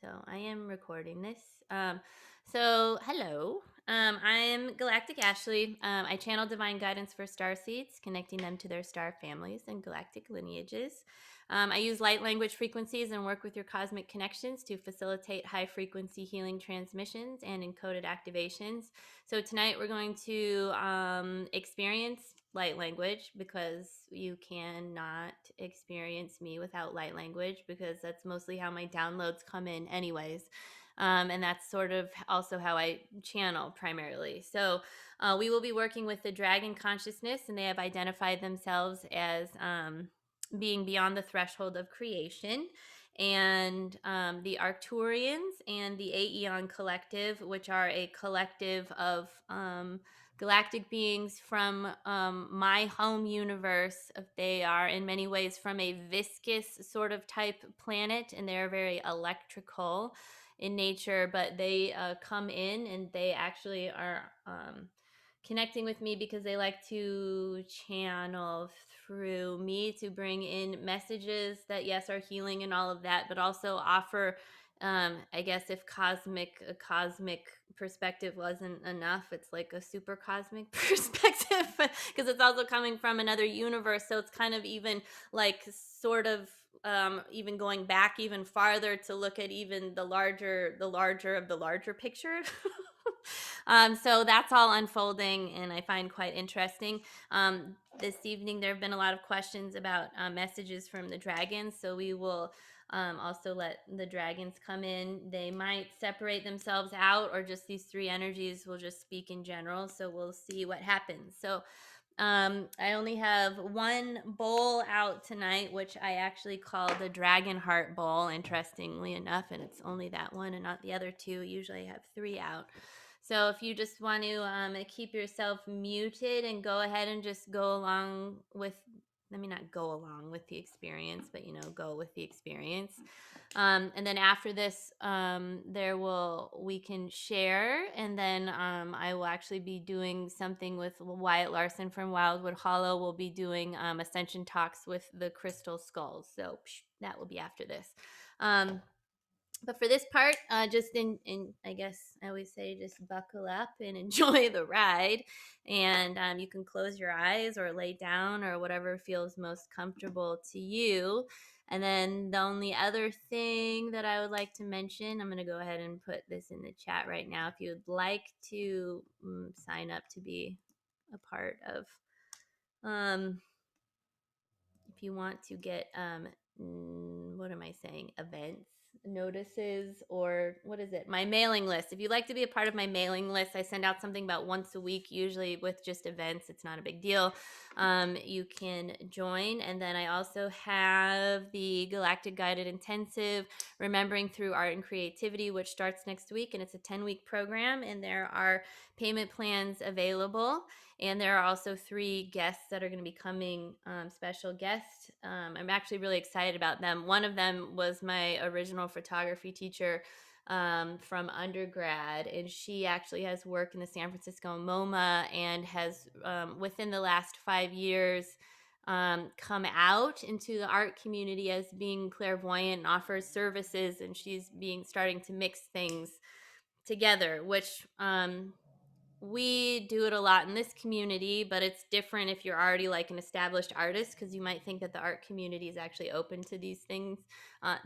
So I am recording this. So hello. I'm Galactic Ashley. I channel divine guidance for starseeds, connecting them to their star families and galactic lineages. I use light language frequencies and work with your cosmic connections to facilitate high frequency healing transmissions and encoded activations. So tonight we're going to experience light language because you cannot experience me without light language because that's mostly how my downloads come in, anyways. And that's sort of also how I channel primarily. So we will be working with the dragon consciousness, and they have identified themselves as being beyond the threshold of creation. And the Arcturians and the A-EON Collective, which are a collective of galactic beings from my home universe. They are in many ways from a viscous sort of type planet, and they're very electrical in nature, but they come in and they actually are connecting with me because they like to channel through me to bring in messages that, yes, are healing and all of that, but also offer I guess if a cosmic perspective wasn't enough, it's like a super cosmic perspective because it's also coming from another universe. So it's kind of even like sort of even going back even farther to look at even the larger of the larger picture. So that's all unfolding, and I find quite interesting. This evening, there have been a lot of questions about messages from the dragons, so we will also let the dragons come in. They might separate themselves out, or just these three energies will just speak in general. So we'll see what happens. So I only have one bowl out tonight, which I actually call the Dragon Heart Bowl, interestingly enough, and it's only that one and not the other two. Usually I have three out. So if you just want to keep yourself muted and go ahead and just go along with, I mean, not go along with the experience, but go with the experience. And then after this, we can share, and then I will actually be doing something with Wyatt Larson from Wildwood Hollow. We'll be doing ascension talks with the crystal skulls. So that will be after this. But for this part, just in I guess I always say just buckle up and enjoy the ride. And you can close your eyes or lay down or whatever feels most comfortable to you. And then the only other thing that I would like to mention, I'm going to go ahead and put this in the chat right now. If you would like to sign up to be a part of, um, if you want to get what am I saying, events, notices, or what is it, my mailing list. If you'd like to be a part of my mailing list, I send out something about once a week, usually with just events. It's not a big deal. You can join. And then I also have the Galactic Guided Intensive, Remembering Through Art and Creativity, which starts next week, and it's a 10-week program, and there are payment plans available. And there are also three guests that are going to be coming, special guests. I'm actually really excited about them. One of them was my original photography teacher from undergrad, and she actually has worked in the San Francisco MoMA and has, within the last 5 years, come out into the art community as being clairvoyant and offers services, and she's starting to mix things together, which we do it a lot in this community, but it's different if you're already like an established artist, because you might think that the art community is actually open to these things.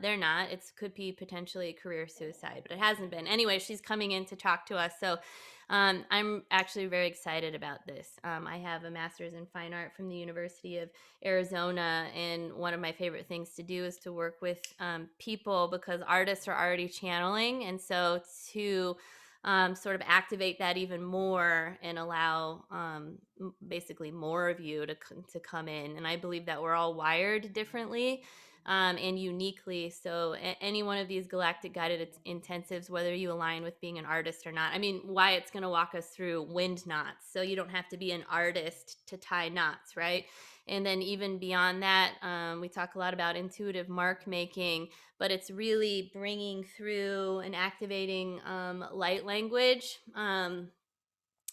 They're not. It could be potentially a career suicide, but it hasn't been. Anyway, she's coming in to talk to us. So I'm actually very excited about this. I have a master's in fine art from the University of Arizona, and one of my favorite things to do is to work with people, because artists are already channeling. And so to sort of activate that even more and allow basically more of you to come in. And I believe that we're all wired differently and uniquely. So any one of these galactic guided intensives, whether you align with being an artist or not, I mean, Wyatt's going to walk us through wind knots. So you don't have to be an artist to tie knots, right? And then even beyond that, we talk a lot about intuitive mark making, but it's really bringing through and activating light language.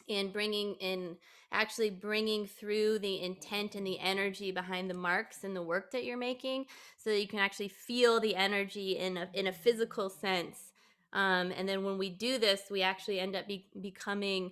and actually bringing through the intent and the energy behind the marks and the work that you're making, so that you can actually feel the energy in a physical sense. And then when we do this, we actually end up becoming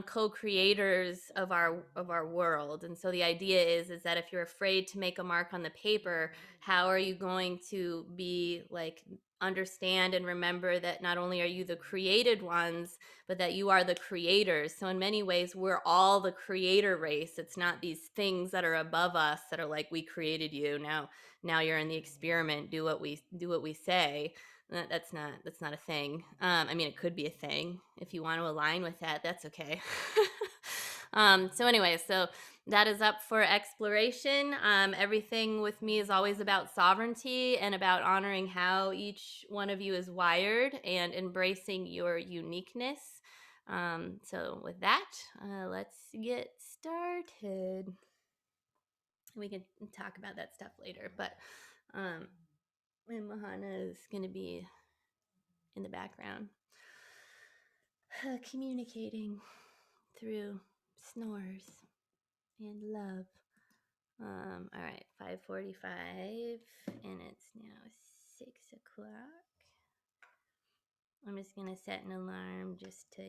co-creators of our world. And so the idea is that if you're afraid to make a mark on the paper, how are you going to be like understand and remember that not only are you the created ones, but that you are the creators. So in many ways, we're all the creator race. It's not these things that are above us that are like, we created you. Now you're in the experiment. Do what we say. That's not a thing. I mean, it could be a thing. If you want to align with that, that's okay. So anyway, so that is up for exploration. Everything with me is always about sovereignty and about honoring how each one of you is wired and embracing your uniqueness. So with that, let's get started. We can talk about that stuff later, but and Mahana is going to be in the background communicating through snores and love. All right, 5:45, and it's now 6 o'clock. I'm just gonna set an alarm just to,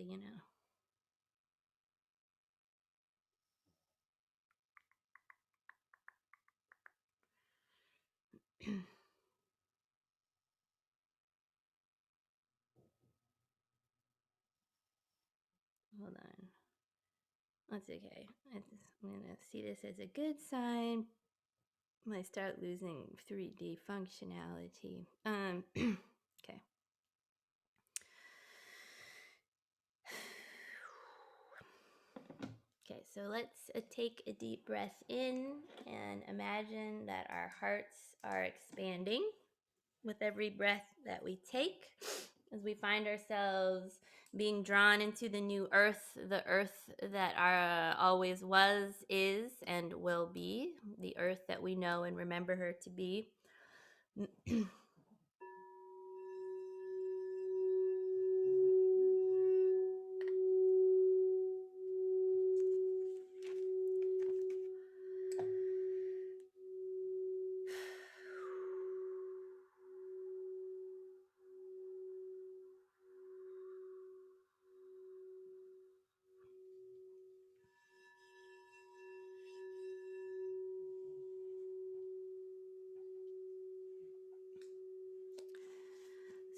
hold on. That's okay. I'm gonna see this as a good sign when I start losing 3D functionality. Okay. Okay, so let's take a deep breath in and imagine that our hearts are expanding with every breath that we take, as we find ourselves being drawn into the earth that our always was, is, and will be, the earth that we know and remember her to be.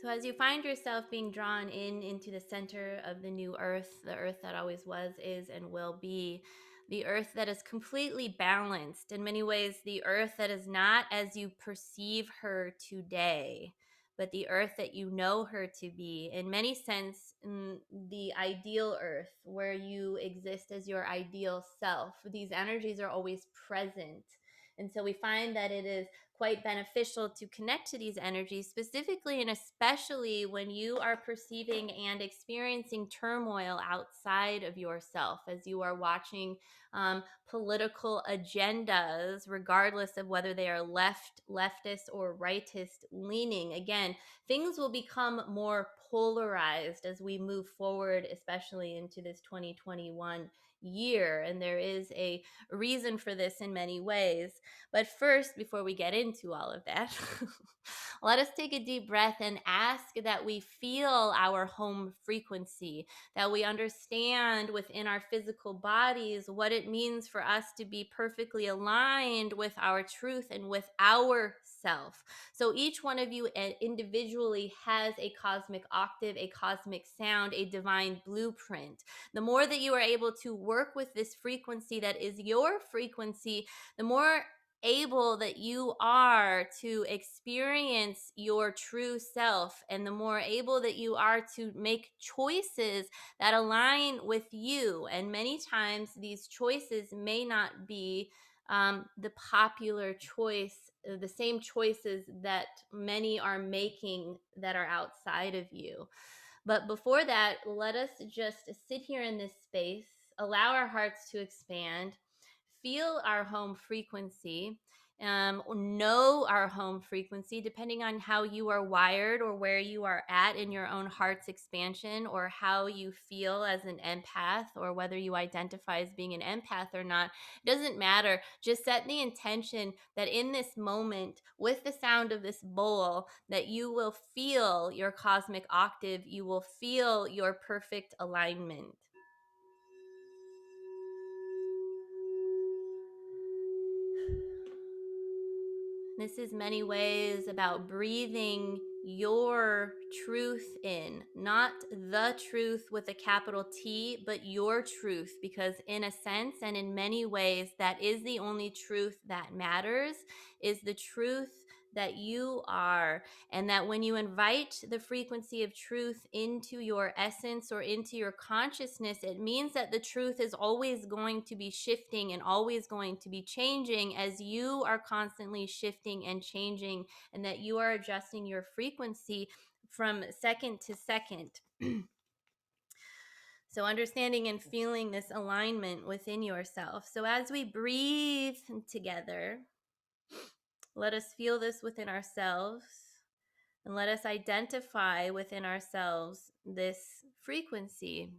So as you find yourself being drawn into the center of the new earth, the earth that always was, is, and will be, the earth that is completely balanced, in many ways, the earth that is not as you perceive her today, but the earth that you know her to be, in many sense, the ideal earth where you exist as your ideal self. These energies are always present. And so we find that it is quite beneficial to connect to these energies, specifically and especially when you are perceiving and experiencing turmoil outside of yourself, as you are watching political agendas, regardless of whether they are leftist, or rightist leaning. Again, things will become more polarized as we move forward, especially into this 2021 year. And there is a reason for this in many ways. But first, before we get into all of that, let us take a deep breath and ask that we feel our home frequency, that we understand within our physical bodies what it means for us to be perfectly aligned with our truth and with our self. So each one of you individually has a cosmic octave, a cosmic sound, a divine blueprint. The more that you are able to work with this frequency that is your frequency, the more able that you are to experience your true self, and the more able that you are to make choices that align with you. And many times these choices may not be the popular choice, the same choices that many are making that are outside of you. But before that, let us just sit here in this space, allow our hearts to expand, feel our home frequency, know our home frequency, depending on how you are wired or where you are at in your own heart's expansion, or how you feel as an empath, or whether you identify as being an empath or not. It doesn't matter. Just set the intention that in this moment, with the sound of this bowl, that you will feel your cosmic octave, you will feel your perfect alignment. This is many ways about breathing your truth in, not the truth with a capital T, but your truth, because in a sense and in many ways, that is the only truth that matters, is the truth that you are. And that when you invite the frequency of truth into your essence or into your consciousness, it means that the truth is always going to be shifting and always going to be changing as you are constantly shifting and changing, and that you are adjusting your frequency from second to second. So understanding and feeling this alignment within yourself. So as we breathe together, let us feel this within ourselves, and let us identify within ourselves this frequency.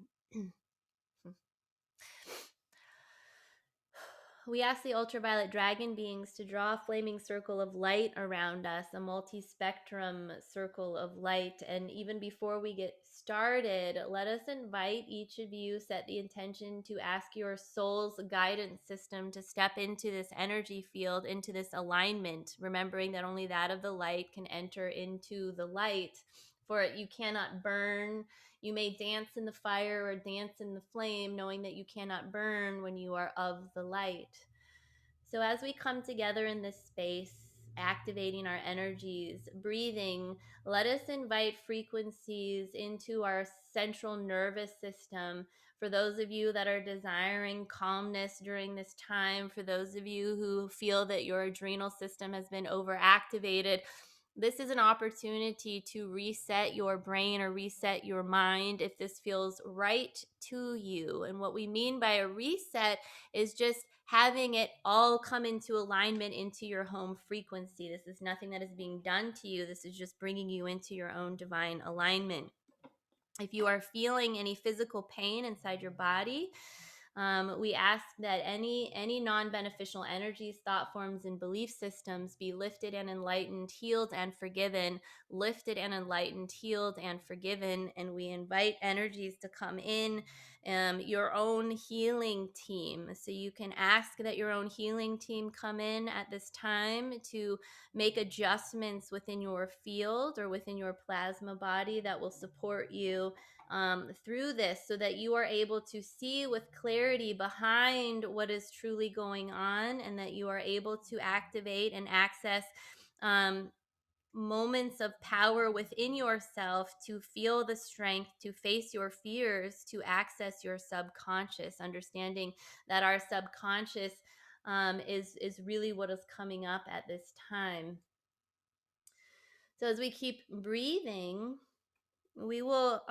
We ask the ultraviolet dragon beings to draw a flaming circle of light around us, a multi-spectrum circle of light. And even before we get started, let us invite each of you, set the intention to ask your soul's guidance system to step into this energy field, into this alignment, remembering that only that of the light can enter into the light. For you cannot burn. You may dance in the fire or dance in the flame, knowing that you cannot burn when you are of the light. So as we come together in this space, activating our energies, breathing, let us invite frequencies into our central nervous system. For those of you that are desiring calmness during this time, for those of you who feel that your adrenal system has been overactivated, this is an opportunity to reset your brain or reset your mind if this feels right to you. And what we mean by a reset is just having it all come into alignment into your home frequency. This is nothing that is being done to you. This is just bringing you into your own divine alignment. If you are feeling any physical pain inside your body, we ask that any non-beneficial energies, thought forms, and belief systems be lifted and enlightened, healed and forgiven, lifted and enlightened, healed and forgiven. And we invite energies to come in, your own healing team. So you can ask that your own healing team come in at this time to make adjustments within your field or within your plasma body that will support you through this, so that you are able to see with clarity behind what is truly going on, and that you are able to activate and access moments of power within yourself to feel the strength to face your fears, to access your subconscious, understanding that our subconscious is really what is coming up at this time. So as we keep breathing, we will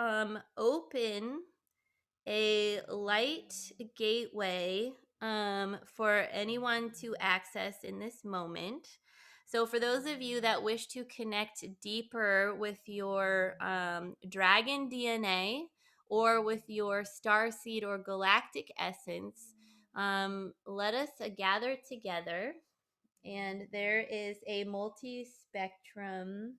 open a light gateway for anyone to access in this moment. So, for those of you that wish to connect deeper with your dragon DNA or with your starseed or galactic essence, let us gather together. And there is a multi spectrum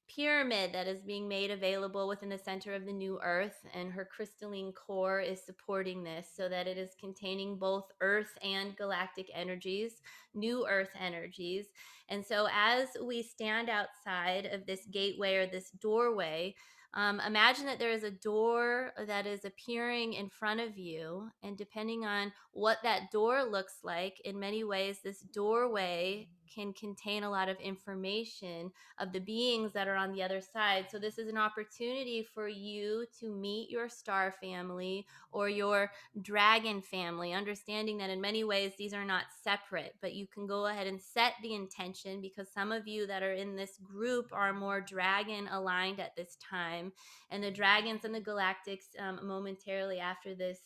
pyramid that is being made available within the center of the new earth, and her crystalline core is supporting this, so that it is containing both earth and galactic energies, new earth energies. And so as we stand outside of this gateway or this doorway, imagine that there is a door that is appearing in front of you, and depending on what that door looks like, in many ways this doorway can contain a lot of information of the beings that are on the other side. So this is an opportunity for you to meet your star family or your dragon family, understanding that in many ways these are not separate, but you can go ahead and set the intention, because some of you that are in this group are more dragon aligned at this time. time. And the dragons and the galactics, momentarily after this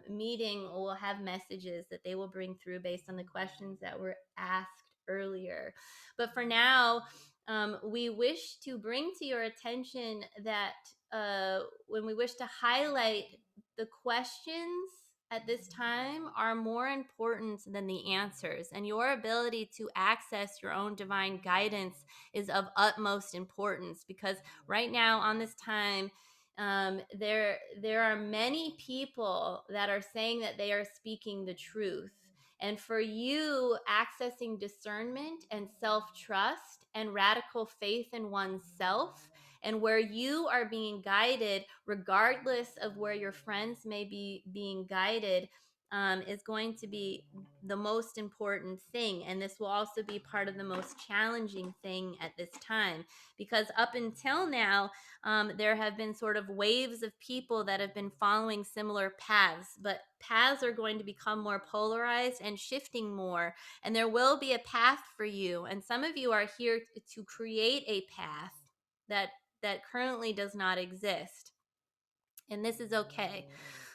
meeting, will have messages that they will bring through based on the questions that were asked earlier. But for now, we wish to bring to your attention that when we wish to highlight the questions at this time are more important than the answers, and your ability to access your own divine guidance is of utmost importance, because right now on this time, there are many people that are saying that they are speaking the truth. And for you, accessing discernment and self-trust and radical faith in oneself, and where you are being guided, regardless of where your friends may be being guided, is going to be the most important thing. And this will also be part of the most challenging thing at this time, because up until now, there have been sort of waves of people that have been following similar paths, but paths are going to become more polarized and shifting more. And there will be a path for you. And some of you are here to create a path that currently does not exist. And this is okay.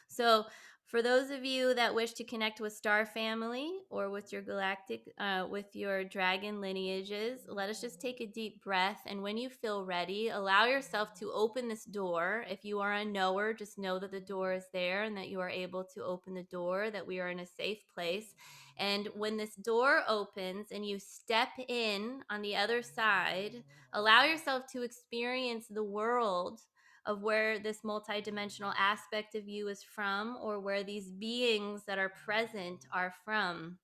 So, for those of you that wish to connect with Star Family or with your galactic, with your dragon lineages, let us just take a deep breath. And when you feel ready, allow yourself to open this door. If you are a knower, just know that the door is there and that you are able to open the door, that we are in a safe place. And when this door opens and you step in on the other side, allow yourself to experience the world of where this multidimensional aspect of you is from, or where these beings that are present are from.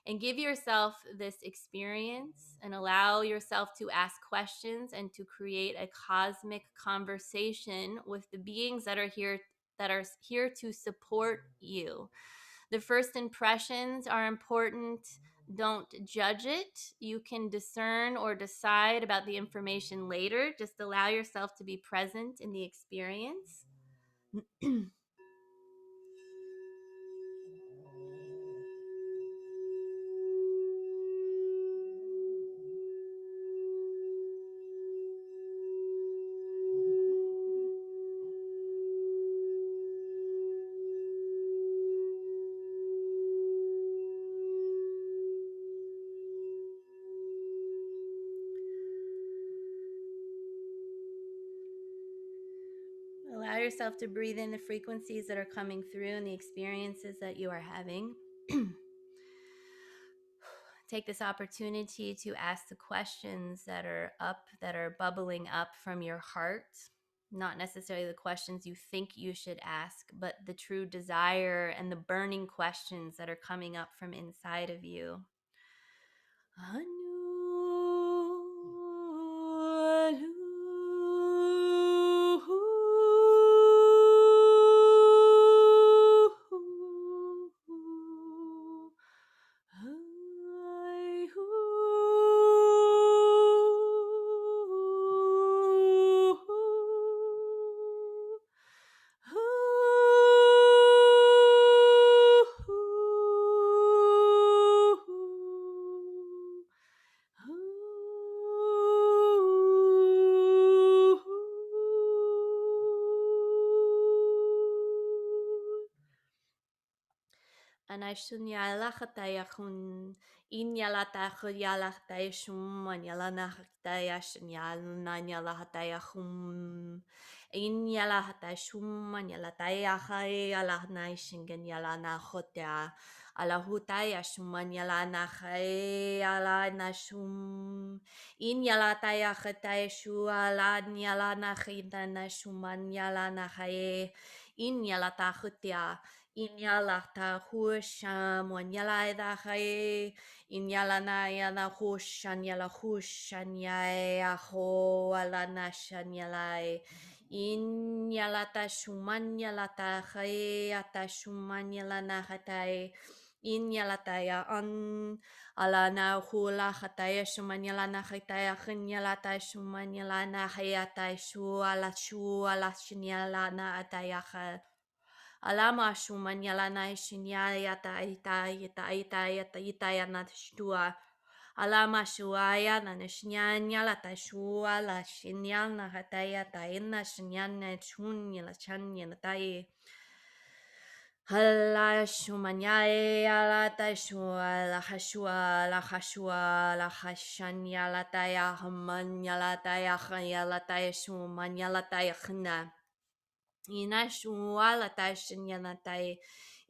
And give yourself this experience and allow yourself to ask questions and to create a cosmic conversation with the beings that are here to support you. The first impressions are important. Don't judge it. You can discern or decide about the information later. Just allow yourself to be present in the experience. Allow yourself to breathe in the frequencies that are coming through and the experiences that you are having. Take this opportunity to ask the questions that are bubbling up from your heart. Not necessarily the questions you think you should ask, but the true desire and the burning questions that are coming up from inside of you. Anashunyalakhatayakun Inyalatachuyalachtayashum Anyalanachtayashunyalnanyalahatayahum Inyalahatashum Anyalatayahayalanashinganyalanahotya Alahutayashum Anyalanahayalanashum Inyalatayakhatayashu Alanyalanahitanashum Anyalanahaye Inyalatahutya Inyalata husham wanyalaida hae inyalana yana hushanyala hushanyaya ho alana shanyalai inyalata shumanyalata hae ata shumanyalana hatai inyalataya an alana hula hataya shumanyalana hataya hinyalata shumanyalana hayata shu ala shinyalana ataya Alama shumanyalana shinyayata ita yata ita yata ita yana shtua. Ala mashuaya na nishnyanya la tashua la shinyana hataya taina shinyana chunya la chanya la tai. Hala shumanyaya la tashua la hashua la hashua la hashanya la taya hamanya la taya haya la taya shumanya la taya khna. Inashua la taya shinya la taya.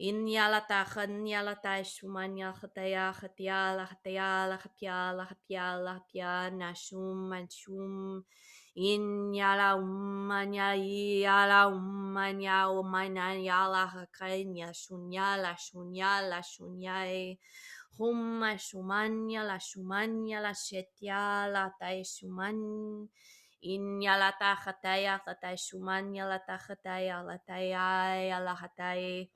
Inyalata khanyalata shumanya khataya khatyala khatyala khatyala khatyala khatya nashum manchum inyala umanya umanya yala hakanya shunyala shunyala shunyai humma shumanya la shetyala tai shuman inyalata khataya khatay shumanya la khataya la taya la hatay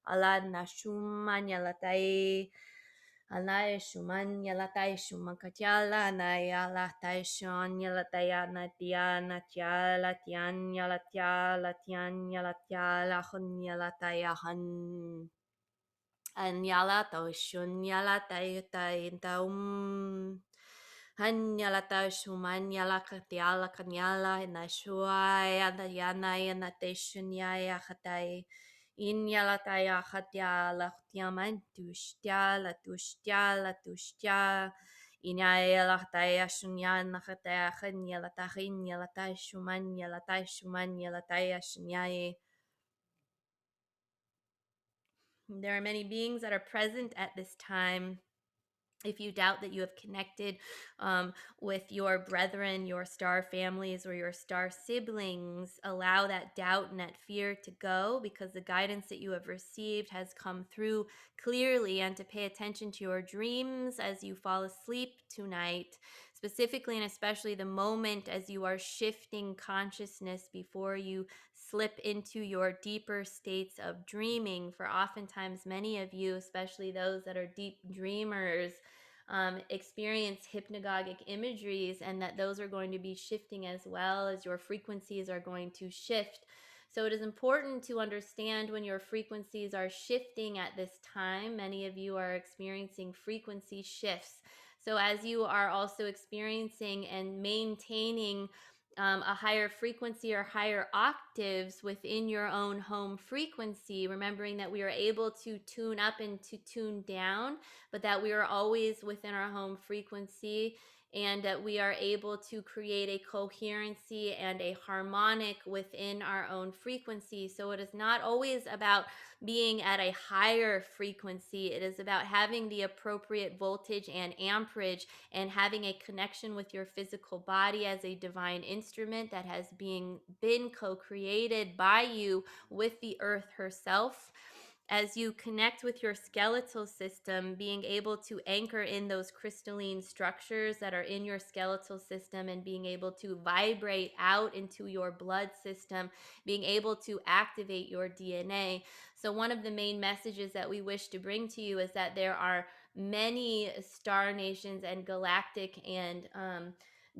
ala nashumanya latai alai shumanya latai shumakatyala naya latai shanya lataya natya natya latyanya latya latyanya latya lahunya lataya han anyala to shunyala tayo taum hanyala ta shumanyala katyala kanyala nashuaya dayana yanate shunyaya hatai inyala taya hatyala htyaman tushtya la tushtya inyala taya shunyana hataya hanyala tahinyala ta shumanyala taya shunyaye. There are many beings that are present at this time. If you doubt that you have connected with your brethren, your star families, or your star siblings, allow that doubt and that fear to go, because the guidance that you have received has come through clearly, and to pay attention to your dreams as you fall asleep tonight, specifically and especially the moment as you are shifting consciousness before you slip into your deeper states of dreaming. For oftentimes, many of you, especially those that are deep dreamers, experience hypnagogic imageries, and that those are going to be shifting as well as your frequencies are going to shift. So it is important to understand when your frequencies are shifting at this time. Many of you are experiencing frequency shifts. So as you are also experiencing and maintaining a higher frequency or higher octaves within your own home frequency, remembering that we are able to tune up and to tune down, but that we are always within our home frequency, and that we are able to create a coherency and a harmonic within our own frequency. So it is not always about being at a higher frequency. It is about having the appropriate voltage and amperage, and having a connection with your physical body as a divine instrument that has been co-created by you with the earth herself. As you connect with your skeletal system, being able to anchor in those crystalline structures that are in your skeletal system, and being able to vibrate out into your blood system, being able to activate your DNA. So one of the main messages that we wish to bring to you is that there are many star nations and galactic and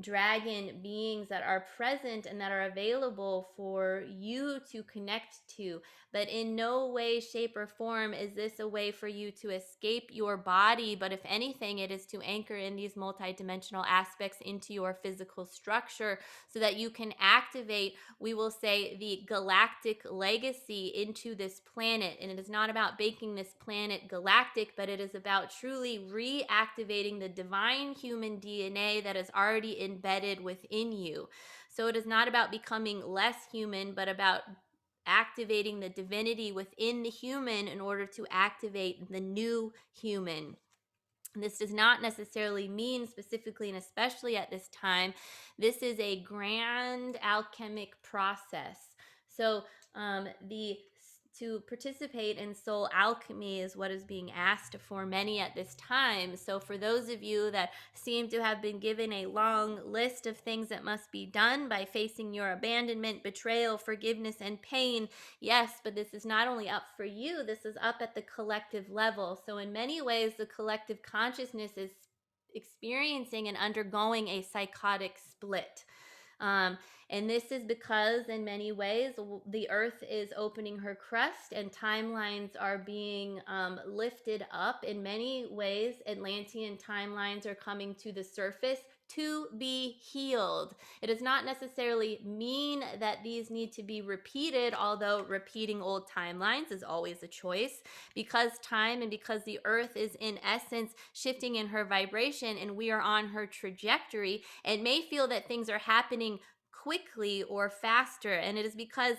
dragon beings that are present and that are available for you to connect to. But in no way, shape, or form is this a way for you to escape your body. But if anything, it is to anchor in these multidimensional aspects into your physical structure, so that you can activate, we will say, the galactic legacy into this planet. And it is not about making this planet galactic, but it is about truly reactivating the divine human DNA that is already embedded within you. So it is not about becoming less human, but about activating the divinity within the human in order to activate the new human. This does not necessarily mean, specifically and especially at this time, this is a grand alchemic process. So the to participate in soul alchemy is what is being asked for many at this time. So for those of you that seem to have been given a long list of things that must be done by facing your abandonment, betrayal, forgiveness, and pain, yes, but this is not only up for you, this is up at the collective level. So in many ways, the collective consciousness is experiencing and undergoing a psychotic split. And this is because, in many ways, the earth is opening her crust and timelines are being lifted up. In many ways, Atlantean timelines are coming to the surface to be healed. It does not necessarily mean that these need to be repeated, although repeating old timelines is always a choice, because time and because the earth is in essence shifting in her vibration and we are on her trajectory. It may feel that things are happening quickly or faster, and it is because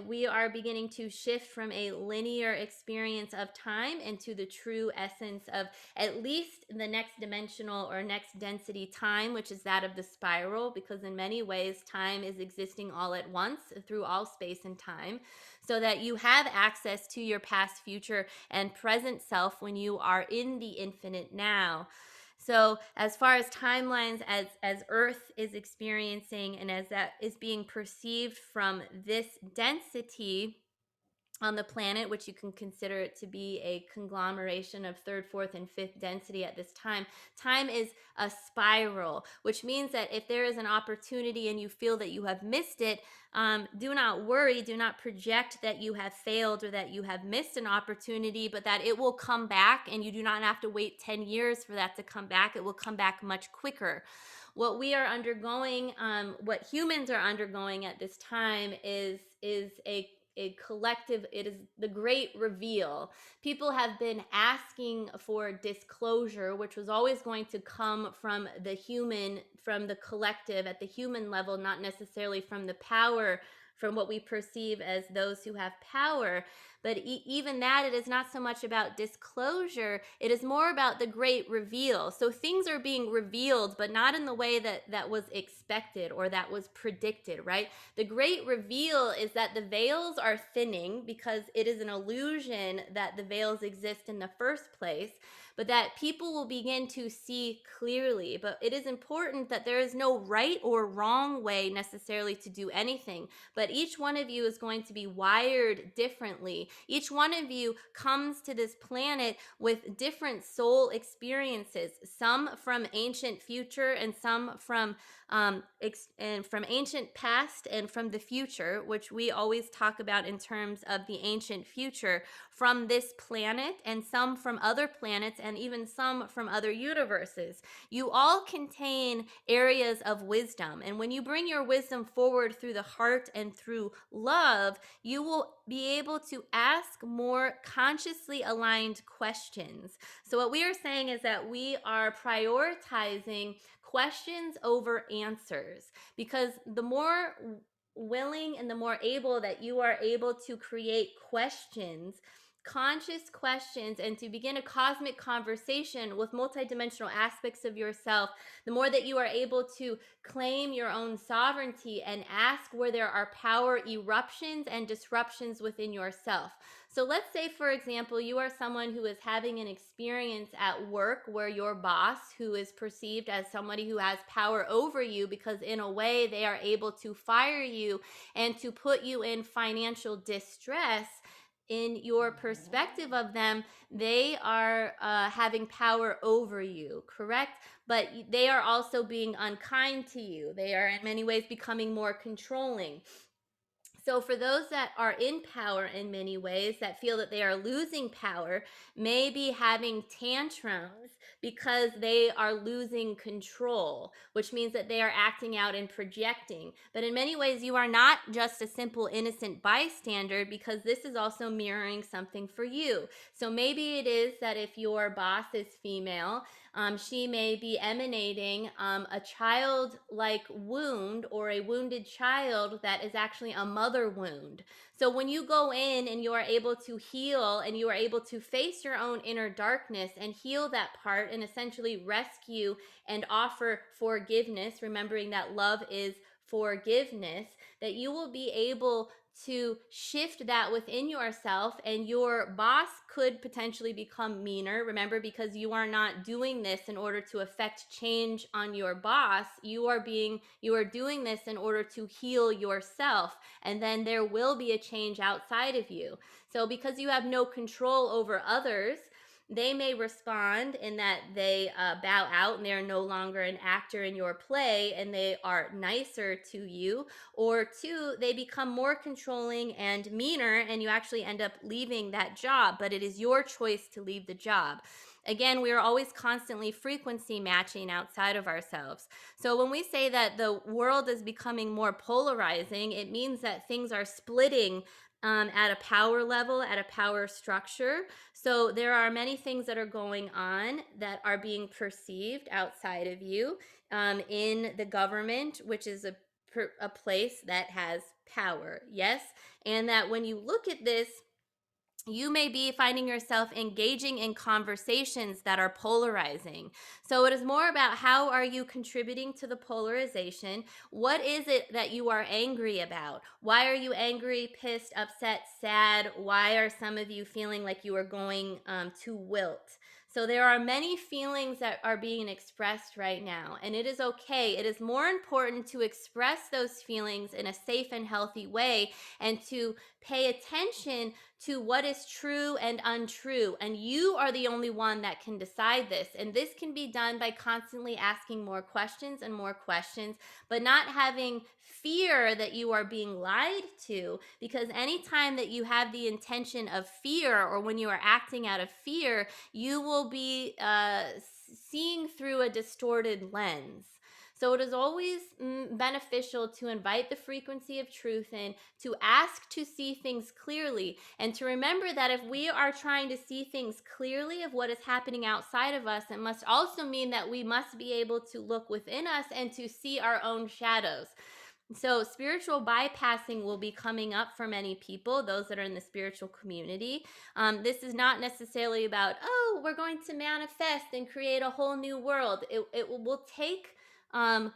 we are beginning to shift from a linear experience of time into the true essence of at least the next dimensional or next density time, which is that of the spiral, because in many ways time is existing all at once through all space and time, so that you have access to your past, future, and present self when you are in the infinite now. So as far as timelines, as earth is experiencing and as that is being perceived from this density on the planet, which you can consider it to be a conglomeration of third, fourth, and fifth density at this time. Time is a spiral, which means that if there is an opportunity and you feel that you have missed it, do not worry, do not project that you have failed or that you have missed an opportunity, but that it will come back and you do not have to wait 10 years for that to come back. It will come back much quicker. What we are undergoing, what humans are undergoing at this time is a collective, it is the great reveal. People have been asking for disclosure, which was always going to come from the human, from the collective at the human level, not necessarily from the power, from what we perceive as those who have power. But even that, it is not so much about disclosure, it is more about the great reveal. So things are being revealed, but not in the way that was expected or that was predicted, right? The great reveal is that the veils are thinning because it is an illusion that the veils exist in the first place, but that people will begin to see clearly. But it is important that there is no right or wrong way necessarily to do anything, but each one of you is going to be wired differently. Each one of you comes to this planet with different soul experiences, some from ancient future and some from and from ancient past and from the future, which we always talk about in terms of the ancient future, from this planet and some from other planets and even some from other universes. You all contain areas of wisdom, and when you bring your wisdom forward through the heart and through love, you will be able to ask more consciously aligned questions. So what we are saying is that we are prioritizing questions over answers, because the more willing and the more able that you are able to create questions, conscious questions, and to begin a cosmic conversation with multidimensional aspects of yourself, the more that you are able to claim your own sovereignty and ask where there are power eruptions and disruptions within yourself. So let's say, for example, you are someone who is having an experience at work where your boss, who is perceived as somebody who has power over you because in a way they are able to fire you and to put you in financial distress. In your perspective of them, they are having power over you, correct? But they are also being unkind to you. They are in many ways becoming more controlling. So for those that are in power in many ways, that feel that they are losing power, may be having tantrums because they are losing control, which means that they are acting out and projecting. But in many ways, you are not just a simple innocent bystander, because this is also mirroring something for you. So maybe it is that if your boss is female, she may be emanating a childlike wound or a wounded child that is actually a mother wound. So when you go in and you are able to heal and you are able to face your own inner darkness and heal that part and essentially rescue and offer forgiveness, remembering that love is forgiveness, that you will be able to shift that within yourself, and your boss could potentially become meaner. Remember, because you are not doing this in order to affect change on your boss, you are doing this in order to heal yourself, and then there will be a change outside of you. So because you have no control over others, they may respond in that they bow out and they are no longer an actor in your play and they are nicer to you. Or two, they become more controlling and meaner and you actually end up leaving that job, but it is your choice to leave the job. Again, we are always constantly frequency matching outside of ourselves. So when we say that the world is becoming more polarizing, it means that things are splitting at a power level, at a power structure. So there are many things that are going on that are being perceived outside of you in the government, which is a place that has power. Yes. And that when you look at this, you may be finding yourself engaging in conversations that are polarizing. So it is more about how are you contributing to the polarization? What is it that you are angry about? Why are you angry, pissed, upset, sad? Why are some of you feeling like you are going to wilt? So there are many feelings that are being expressed right now, and it is okay. It is more important to express those feelings in a safe and healthy way and to pay attention to what is true and untrue. And you are the only one that can decide this. And this can be done by constantly asking more questions and more questions, but not having fear that you are being lied to. Because anytime that you have the intention of fear or when you are acting out of fear, you will be seeing through a distorted lens. So it is always beneficial to invite the frequency of truth in, to ask to see things clearly, and to remember that if we are trying to see things clearly of what is happening outside of us, it must also mean that we must be able to look within us and to see our own shadows. So, spiritual bypassing will be coming up for many people, those that are in the spiritual community. This is not necessarily about, oh, we're going to manifest and create a whole new world. It will take um,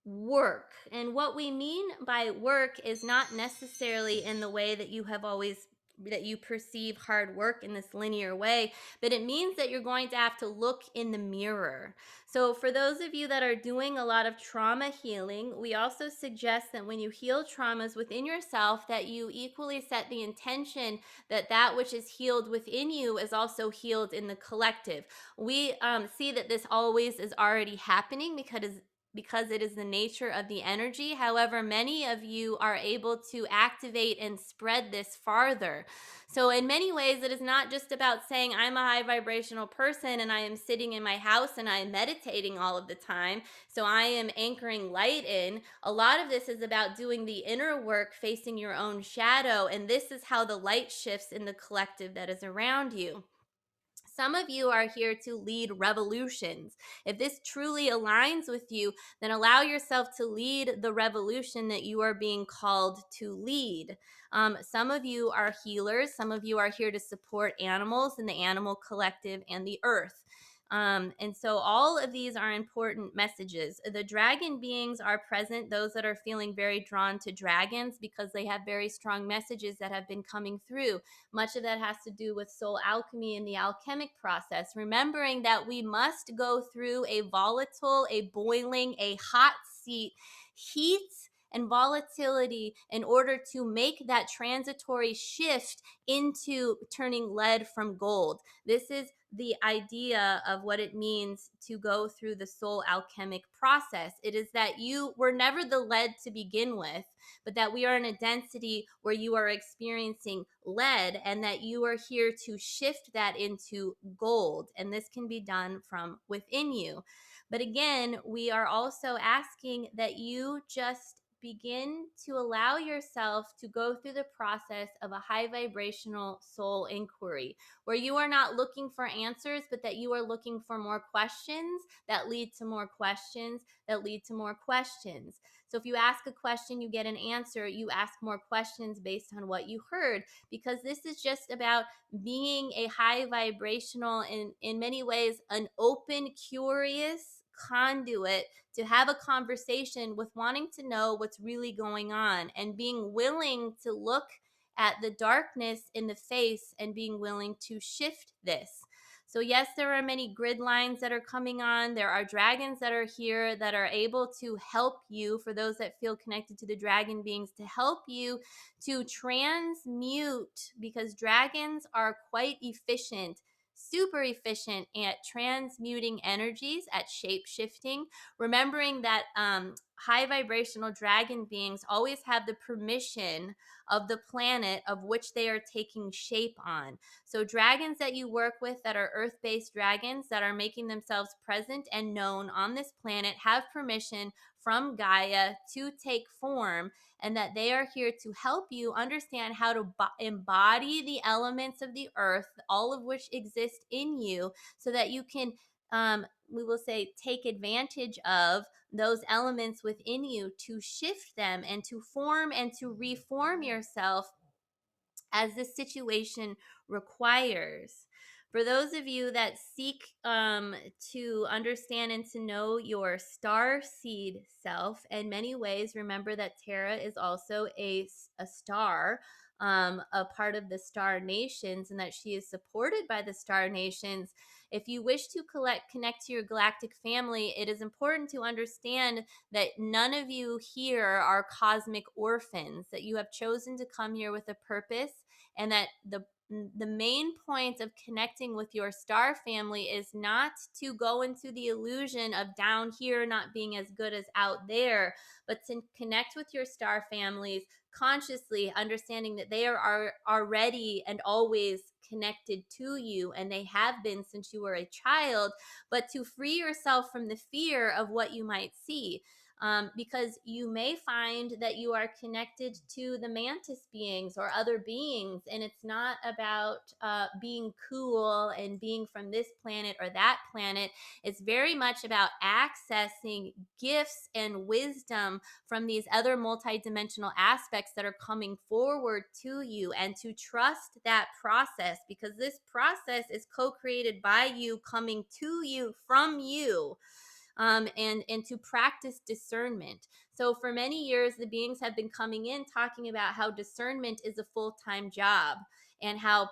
work. And what we mean by work is not necessarily in the way that you have always that you perceive hard work in this linear way, but it means that you're going to have to look in the mirror. So for those of you that are doing a lot of trauma healing, we also suggest that when you heal traumas within yourself, that you equally set the intention that that which is healed within you is also healed in the collective. We see that this always is already happening because it is the nature of the energy. However, many of you are able to activate and spread this farther. So, in many ways, it is not just about saying, I'm a high vibrational person and I am sitting in my house and I am meditating all of the time. So, I am anchoring light in. A lot of this is about doing the inner work, facing your own shadow. And this is how the light shifts in the collective that is around you. Some of you are here to lead revolutions. If this truly aligns with you, then allow yourself to lead the revolution that you are being called to lead. Some of you are healers. Some of you are here to support animals in the animal collective and the earth. And so all of these are important messages. The dragon beings are present, those that are feeling very drawn to dragons because they have very strong messages that have been coming through. Much of that has to do with soul alchemy and the alchemic process, remembering that we must go through a volatile, a boiling, a hot seat, heat and volatility in order to make that transitory shift into turning lead from gold. This is the idea of what it means to go through the soul alchemic process. It is that you were never the lead to begin with, but that we are in a density where you are experiencing lead and that you are here to shift that into gold. And this can be done from within you. But again, we are also asking that you just begin to allow yourself to go through the process of a high vibrational soul inquiry, where you are not looking for answers, but that you are looking for more questions that lead to more questions that lead to more questions. So if you ask a question, you get an answer. You ask more questions based on what you heard, because this is just about being a high vibrational, in many ways, an open, curious conduit to have a conversation with wanting to know what's really going on and being willing to look at the darkness in the face and being willing to shift this. So yes, there are many grid lines that are coming on. There are dragons that are here that are able to help you, for those that feel connected to the dragon beings, to help you to transmute, because dragons are quite efficient super efficient at transmuting energies, at shape shifting, remembering that high vibrational dragon beings always have the permission of the planet of which they are taking shape on. So, dragons that you work with that are earth based dragons that are making themselves present and known on this planet have permission from Gaia to take form, and that they are here to help you understand how to embody the elements of the earth, all of which exist in you, so that you can, we will say, take advantage of those elements within you to shift them and to form and to reform yourself as the situation requires. For those of you that seek to understand and to know your star seed self, in many ways, remember that Tara is also a star, a part of the star nations, and that she is supported by the star nations. If you wish to connect to your galactic family, it is important to understand that none of you here are cosmic orphans, that you have chosen to come here with a purpose, and that the main point of connecting with your star family is not to go into the illusion of down here not being as good as out there, but to connect with your star families consciously, understanding that they are already and always connected to you, and they have been since you were a child, but to free yourself from the fear of what you might see. Because you may find that you are connected to the mantis beings or other beings, and it's not about being cool and being from this planet or that planet. It's very much about accessing gifts and wisdom from these other multidimensional aspects that are coming forward to you, and to trust that process, because this process is co-created by you, coming to you from you. And to practice discernment. So for many years, the beings have been coming in talking about how discernment is a full-time job, and how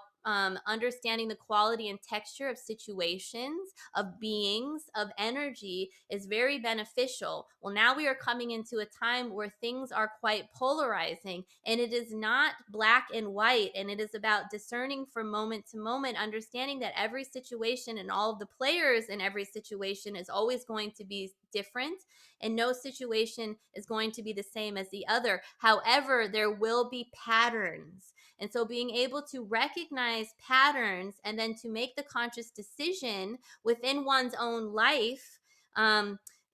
understanding the quality and texture of situations, of beings, of energy is very beneficial. Well, now we are coming into a time where things are quite polarizing, and it is not black and white, and it is about discerning from moment to moment, understanding that every situation and all of the players in every situation is always going to be different, and no situation is going to be the same as the other. However, there will be patterns. And so being able to recognize patterns and then to make the conscious decision within one's own life,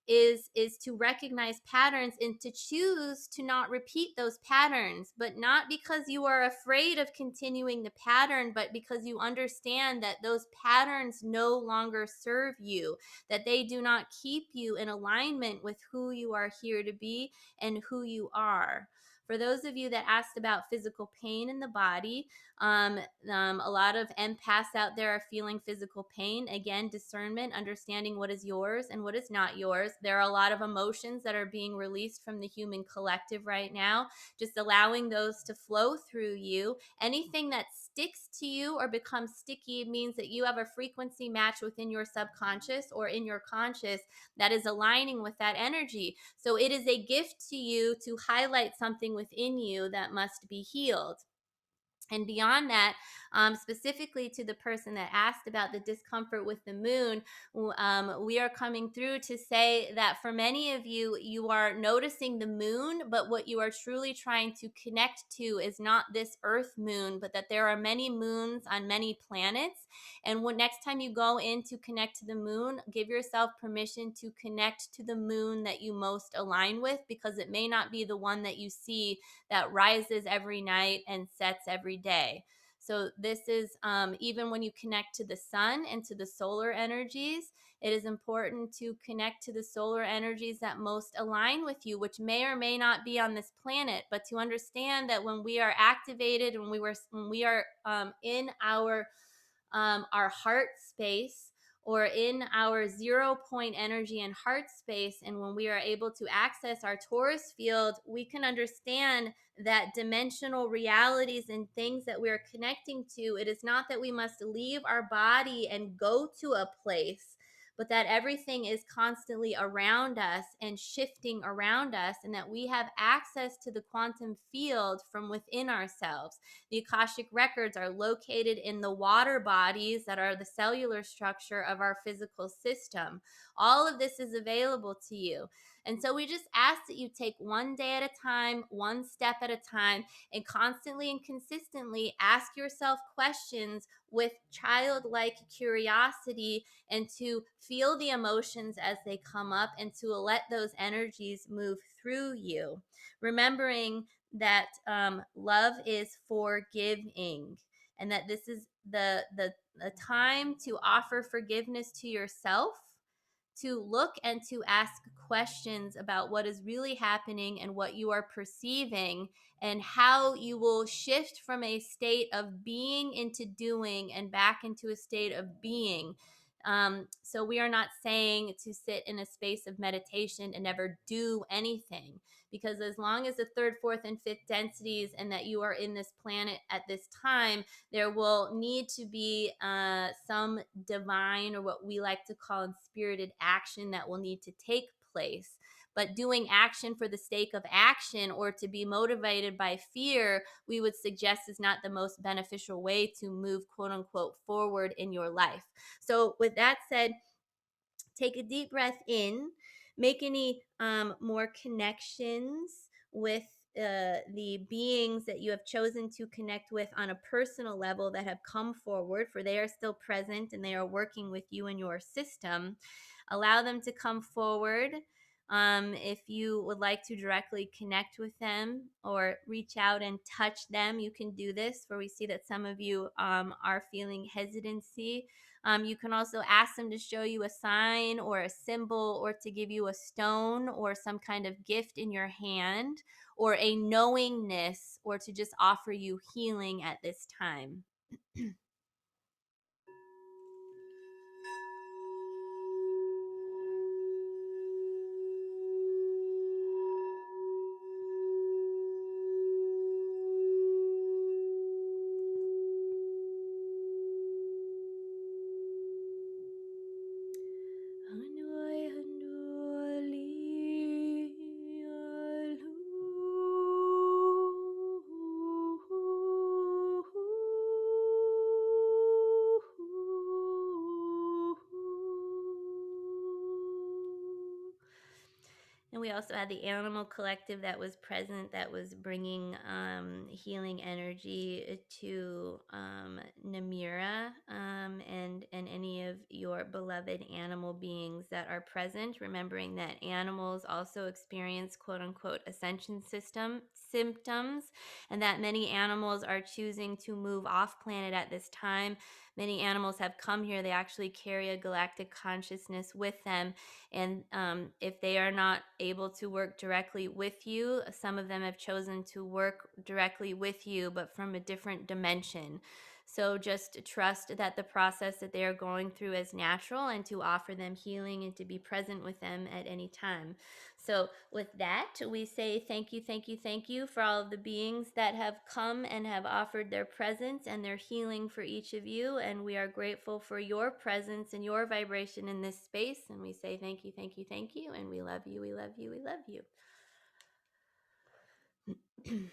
is to recognize patterns and to choose to not repeat those patterns, but not because you are afraid of continuing the pattern, but because you understand that those patterns no longer serve you, that they do not keep you in alignment with who you are here to be and who you are. For those of you that asked about physical pain in the body, a lot of empaths out there are feeling physical pain. Again, discernment, understanding what is yours and what is not yours. There are a lot of emotions that are being released from the human collective right now, just allowing those to flow through you. Anything that sticks to you or becomes sticky means that you have a frequency match within your subconscious or in your conscious that is aligning with that energy. So it is a gift to you to highlight something within you that must be healed. And beyond that, specifically to the person that asked about the discomfort with the moon, we are coming through to say that for many of you, you are noticing the moon, but what you are truly trying to connect to is not this Earth moon, but that there are many moons on many planets. And when next time you go in to connect to the moon, give yourself permission to connect to the moon that you most align with, because it may not be the one that you see that rises every night and sets every day. So this is even when you connect to the sun and to the solar energies, it is important to connect to the solar energies that most align with you, which may or may not be on this planet, but to understand that when we are activated, when we are in our heart space, or in our 0 point energy and heart space, and when we are able to access our Taurus field, we can understand that dimensional realities and things that we are connecting to, it is not that we must leave our body and go to a place, but that everything is constantly around us and shifting around us, and that we have access to the quantum field from within ourselves. The Akashic records are located in the water bodies that are the cellular structure of our physical system. All of this is available to you. And so we just ask that you take one day at a time, one step at a time, and constantly and consistently ask yourself questions with childlike curiosity, and to feel the emotions as they come up, and to let those energies move through you. Remembering that love is forgiving, and that this is the time to offer forgiveness to yourself, to look and to ask questions about what is really happening and what you are perceiving, and how you will shift from a state of being into doing and back into a state of being. So we are not saying to sit in a space of meditation and never do anything, because as long as the third, fourth, and fifth densities, and that you are in this planet at this time, there will need to be some divine, or what we like to call spirited action, that will need to take place. But doing action for the sake of action, or to be motivated by fear, we would suggest is not the most beneficial way to move, quote unquote, forward in your life. So, with that said, take a deep breath in, make any more connections with the beings that you have chosen to connect with on a personal level that have come forward, for they are still present and they are working with you in your system. Allow them to come forward. If you would like to directly connect with them or reach out and touch them, you can do this, for we see that some of you are feeling hesitancy. You can also ask them to show you a sign or a symbol, or to give you a stone or some kind of gift in your hand, or a knowingness, or to just offer you healing at this time. And we also had the Animal Collective that was present, that was bringing healing energy to Namira, and any of your beloved animal beings that are present. Remembering that animals also experience, quote unquote, ascension system symptoms, and that many animals are choosing to move off planet at this time. Many animals have come here, they actually carry a galactic consciousness with them, and if they are not able to work directly with you, some of them have chosen to work directly with you, but from a different dimension. So just trust that the process that they are going through is natural, and to offer them healing and to be present with them at any time. So, with that, we say thank you, thank you, thank you for all of the beings that have come and have offered their presence and their healing for each of you. And we are grateful for your presence and your vibration in this space. And we say thank you, thank you, thank you. And we love you, we love you, we love you.